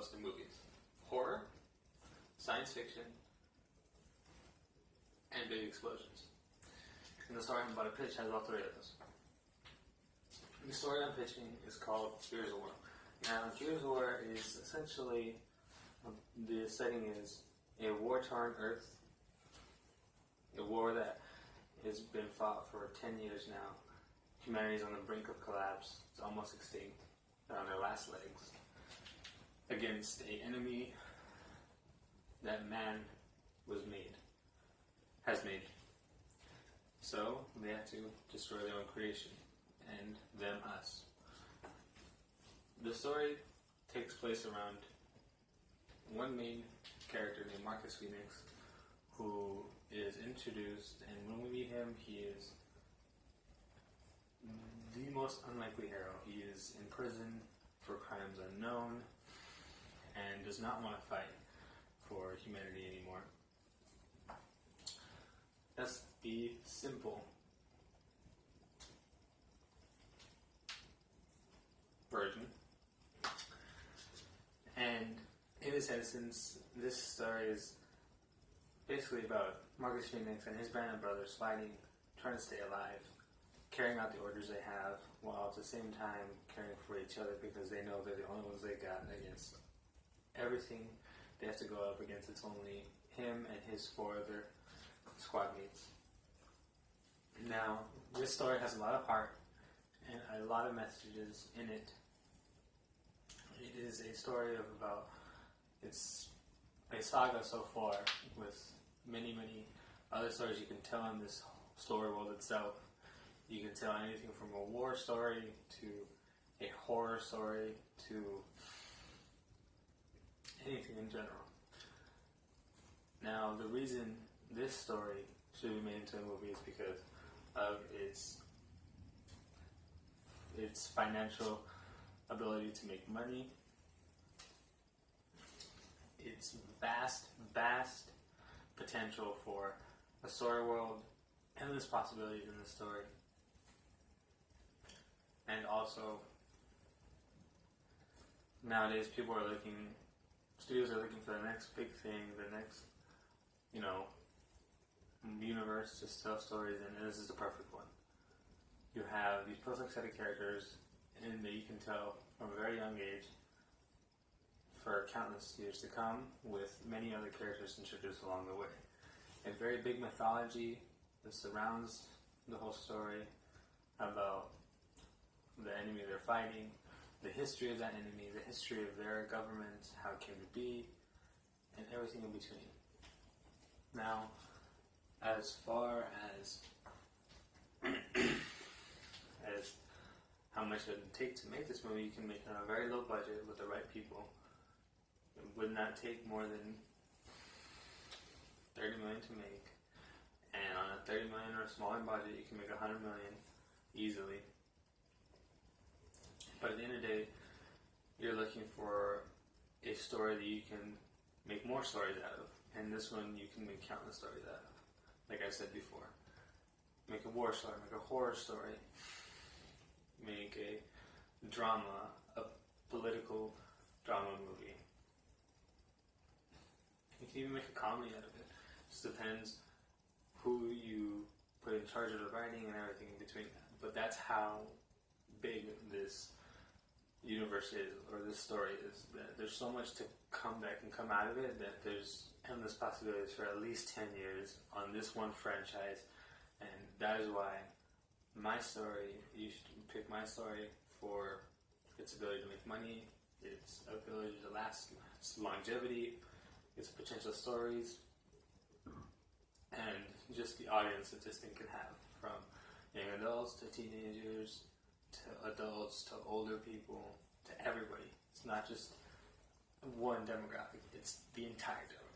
most in movies: horror, science fiction, and big explosions. And the story I'm about to pitch has all three of those. The story I'm pitching is called Gears of War. Now, Gears of War is essentially, the setting is a war-torn Earth, a war that has been fought for 10 years now. Humanity is on the brink of collapse. It's almost extinct. They're on their last legs against an enemy that man has made. So they have to destroy their own creation, and them, us. The story takes place around one main character named Marcus Phoenix, who is introduced, and when we meet him, he is the most unlikely hero. He is in prison for crimes unknown and does not want to fight for humanity anymore. That's the simple version. And in this instance, this story is basically about Marcus Phoenix and his band of brothers fighting, trying to stay alive, carrying out the orders they have, while at the same time caring for each other because they know they're the only ones they got against everything they have to go up against. It's only him and his four other squad mates. Now, this story has a lot of heart and a lot of messages in it. It is a story of it's a saga so far with many, many other stories you can tell in this story world itself. You can tell anything from a war story to a horror story to anything in general. Now, the reason this story should be made into a movie is because of its financial ability to make money, its vast potential for a story world, endless possibilities in the story, and also nowadays studios are looking for the next big thing, the next, universe to tell stories, and this is the perfect one. You have these perfect set of characters, and that you can tell from a very young age for countless years to come, with many other characters introduced along the way. A very big mythology that surrounds the whole story about the enemy they're fighting, the history of that enemy, the history of their government, how it came to be, and everything in between. Now, as far as how much it would take to make this movie, you can make it on a very low budget with the right people. It would not take more than $30 million to make, and on a $30 million or smaller budget, you can make $100 million easily. But at the end of the day, you're looking for a story that you can make more stories out of, and this one you can make countless stories out of. Like I said before, make a war story, make a horror story, make a drama, a political drama movie. You can even make a comedy out of it. It just depends who you put in charge of the writing and everything in between that. But that's how big this universe is, or this story is. That there's so much to come that can come out of it, that there's endless possibilities for at least 10 years on this one franchise. And that is why my story, you should pick my story for its ability to make money, its ability to last, its longevity, its potential stories, and just the audience that this thing can have, from young adults to teenagers to adults to older people to everybody. It's not just one demographic, it's the entire demographic.